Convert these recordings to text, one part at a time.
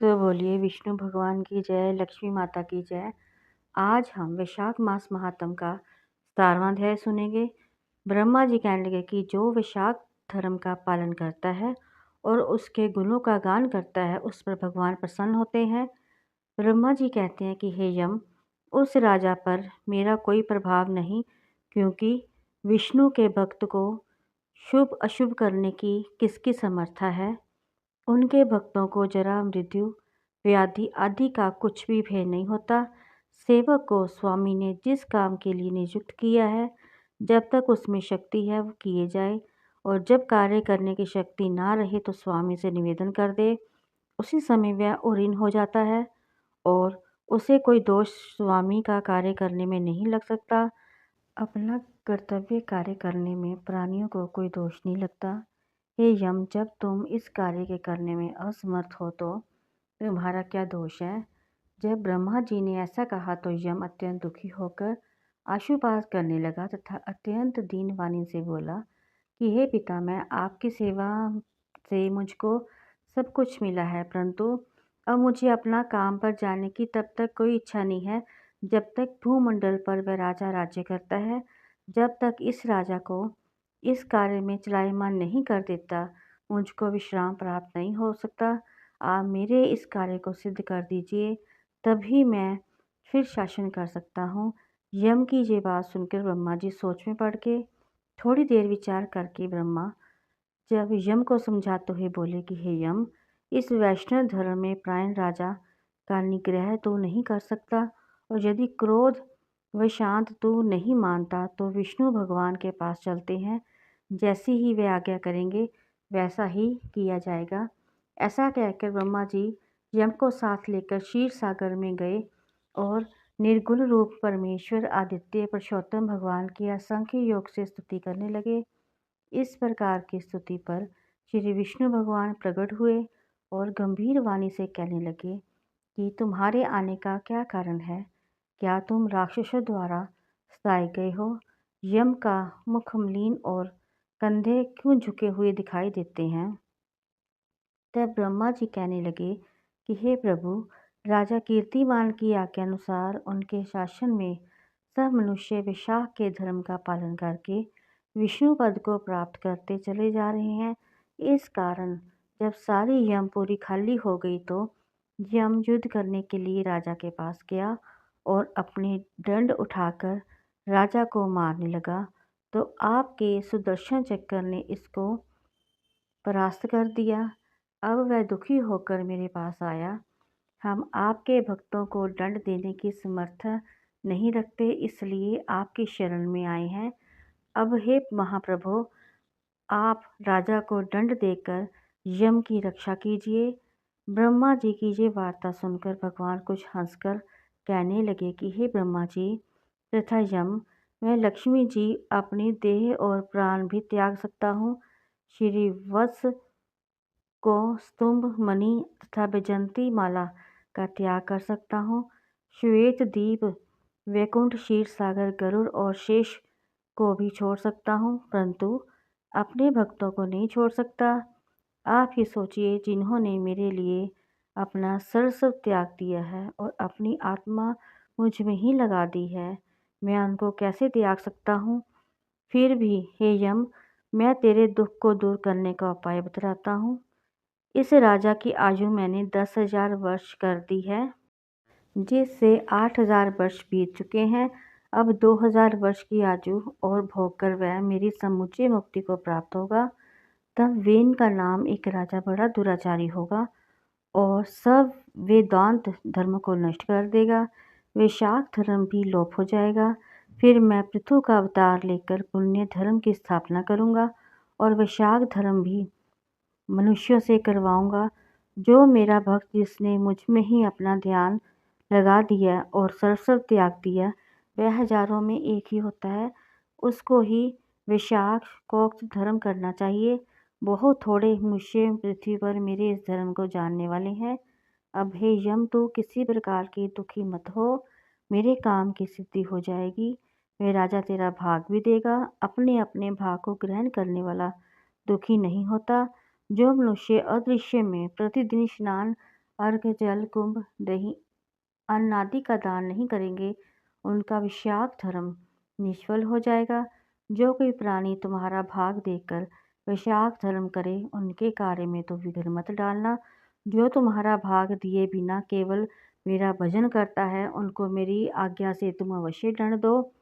तो बोलिए विष्णु भगवान की जय, लक्ष्मी माता की जय। आज हम वैशाख मास महात्म का 17वां अध्याय सुनेंगे। ब्रह्मा जी कहने लगे कि जो वैशाख धर्म का पालन करता है और उसके गुणों का गान करता है, उस पर भगवान प्रसन्न होते हैं। ब्रह्मा जी कहते हैं कि हे यम, उस राजा पर मेरा कोई प्रभाव नहीं, क्योंकि विष्णु के भक्त को शुभ अशुभ करने की किसकी समर्था है। उनके भक्तों को जरा, मृत्यु, व्याधि आदि का कुछ भी भय नहीं होता। सेवक को स्वामी ने जिस काम के लिए नियुक्त किया है, जब तक उसमें शक्ति है वो किए जाए, और जब कार्य करने की शक्ति ना रहे तो स्वामी से निवेदन कर दे। उसी समय वह उरीन हो जाता है और उसे कोई दोष स्वामी का कार्य करने में नहीं लग सकता। अपना कर्तव्य कार्य करने में प्राणियों को कोई दोष नहीं लगता। हे यम, जब तुम इस कार्य के करने में असमर्थ हो तो तुम्हारा क्या दोष है। जब ब्रह्मा जी ने ऐसा कहा तो यम अत्यंत दुखी होकर आशुपात करने लगा तथा अत्यंत दीन वाणी से बोला कि हे पिता, मैं आपकी सेवा से मुझको सब कुछ मिला है, परंतु अब मुझे अपना काम पर जाने की तब तक कोई इच्छा नहीं है जब तक भूमंडल पर वह राजा राज्य करता है। जब तक इस राजा को इस कार्य में चलायमान नहीं कर देता, मुझको विश्राम प्राप्त नहीं हो सकता। आप मेरे इस कार्य को सिद्ध कर दीजिए, तभी मैं फिर शासन कर सकता हूँ। यम की ये बात सुनकर ब्रह्मा जी सोच में पड़ गए। थोड़ी देर विचार करके ब्रह्मा जब यम को समझाते हुए बोले कि हे यम, इस वैष्णव धर्म में प्रायण राजा का निग्रह तो नहीं कर सकता, और यदि क्रोध व शांत तो नहीं मानता तो विष्णु भगवान के पास चलते हैं। जैसी ही वे आज्ञा करेंगे वैसा ही किया जाएगा। ऐसा कहकर ब्रह्मा जी यम को साथ लेकर क्षीर सागर में गए और निर्गुण रूप परमेश्वर आदित्य पुरुषोत्तम भगवान की असंख्य योग से स्तुति करने लगे। इस प्रकार की स्तुति पर श्री विष्णु भगवान प्रकट हुए और गंभीर वाणी से कहने लगे कि तुम्हारे आने का क्या कारण है। क्या तुम राक्षसों द्वारा सताए गए हो। यम का मुख मलिन और कंधे क्यों झुके हुए दिखाई देते हैं। तब ब्रह्मा जी कहने लगे कि हे प्रभु, राजा कीर्तिमान की आज्ञा अनुसार उनके शासन में सब मनुष्य वैशाख के धर्म का पालन करके विष्णु पद को प्राप्त करते चले जा रहे हैं। इस कारण जब सारी यमपुरी खाली हो गई तो यम युद्ध करने के लिए राजा के पास गया और अपने दंड उठाकर राजा को मारने लगा, तो आपके सुदर्शन चक्र ने इसको परास्त कर दिया। अब वह दुखी होकर मेरे पास आया। हम आपके भक्तों को दंड देने की समर्थ नहीं रखते, इसलिए आपकी शरण में आए हैं। अब हे महाप्रभु, आप राजा को दंड देकर यम की रक्षा कीजिए। ब्रह्मा जी की ये वार्ता सुनकर भगवान कुछ हंसकर कहने लगे कि हे ब्रह्मा जी तथा यम, मैं लक्ष्मी जी अपनी देह और प्राण भी त्याग सकता हूँ। श्री वत्स को स्तंभ मणि तथा बैजंती माला का त्याग कर सकता हूँ। श्वेत दीप, वैकुंठ, क्षीर सागर, गरुड़ और शेष को भी छोड़ सकता हूँ, परंतु अपने भक्तों को नहीं छोड़ सकता। आप ही सोचिए, जिन्होंने मेरे लिए अपना सर्वस्व त्याग दिया है और अपनी आत्मा मुझ में ही लगा दी है, मैं उनको कैसे त्याग सकता हूँ। फिर भी हे यम, मैं तेरे दुख को दूर करने का उपाय बतलाता हूँ। इस राजा की आयु मैंने 10,000 वर्ष कर दी है, जिससे 8,000 वर्ष बीत चुके हैं। अब 2,000 वर्ष की आयु और भोग कर वह मेरी समुच्चय मुक्ति को प्राप्त होगा। तब वेन का नाम एक राजा बड़ा दुराचारी होगा और सब वेदांत धर्म को नष्ट कर देगा। वैशाख धर्म भी लोप हो जाएगा। फिर मैं पृथु का अवतार लेकर पुण्य धर्म की स्थापना करूँगा और वैशाख धर्म भी मनुष्यों से करवाऊँगा। जो मेरा भक्त, जिसने मुझ में ही अपना ध्यान लगा दिया और सर्वस्व त्याग दिया, वह हजारों में एक ही होता है, उसको ही वैशाख कोक्त धर्म करना चाहिए। बहुत थोड़े मनुष्य पृथ्वी पर मेरे इस धर्म को जानने वाले हैं। अब हे यम, तू किसी प्रकार की दुखी मत हो, मेरे काम की सिद्धि हो जाएगी। वह राजा तेरा भाग भी देगा। अपने अपने भाग को ग्रहण करने वाला दुखी नहीं होता। जो मनुष्य अदृश्य में प्रतिदिन स्नान अर्घ जल कुंभ दही अन्न आदि का दान नहीं करेंगे, उनका विषाक्त धर्म निष्फल हो जाएगा। जो कोई प्राणी तुम्हारा भाग देखकर विषाक्त धर्म करे, उनके कार्य में तो विघ्न मत डालना। जो तुम्हारा भाग दिए बिना केवल मेरा भजन करता है, उनको मेरी आज्ञा से तुम अवश्य दंड दो।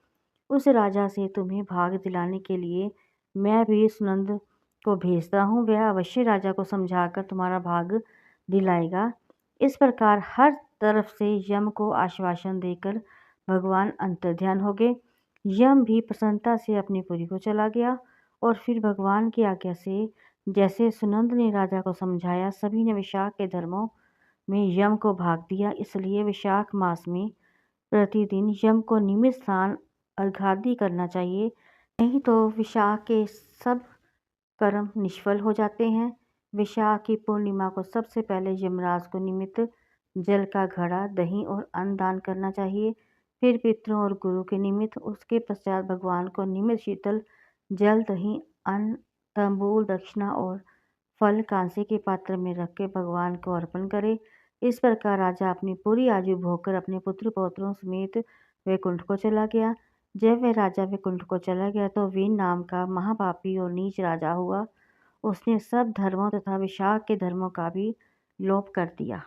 उस राजा से तुम्हें भाग दिलाने के लिए मैं भी सुनंद को भेजता हूँ, वह अवश्य राजा को समझाकर तुम्हारा भाग दिलाएगा। इस प्रकार हर तरफ से यम को आश्वासन देकर भगवान अंतर्ध्यान हो गए। यम भी प्रसन्नता से अपनी पुरी को चला गया और फिर भगवान की आज्ञा से जैसे सुनंद ने राजा को समझाया, सभी ने विशाख के धर्मों में यम को भाग दिया। इसलिए विशाख मास में प्रतिदिन यम को नियमित स्नान अर्घादि करना चाहिए, नहीं तो विशाख के सब कर्म निष्फल हो जाते हैं। विशाख की पूर्णिमा को सबसे पहले यमराज को निमित्त जल का घड़ा, दही और अन्न दान करना चाहिए। फिर पितरों और गुरु के निमित्त, उसके पश्चात भगवान को निमित्त शीतल जल, दही, अन्न, तंबूल, दक्षिणा और फल कांसे के पात्र में रख के भगवान को अर्पण करे। इस प्रकार राजा अपनी पूरी आयु भोगकर अपने पुत्र पौत्रों समेत वैकुंठ को चला गया। जब वह राजा वैकुंठ को चला गया तो वीन नाम का महापापी और नीच राजा हुआ। उसने सब धर्मों तथा विशाख के धर्मों का भी लोप कर दिया।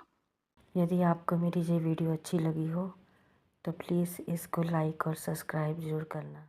यदि आपको मेरी ये वीडियो अच्छी लगी हो तो प्लीज़ इसको लाइक और सब्सक्राइब ज़रूर करना।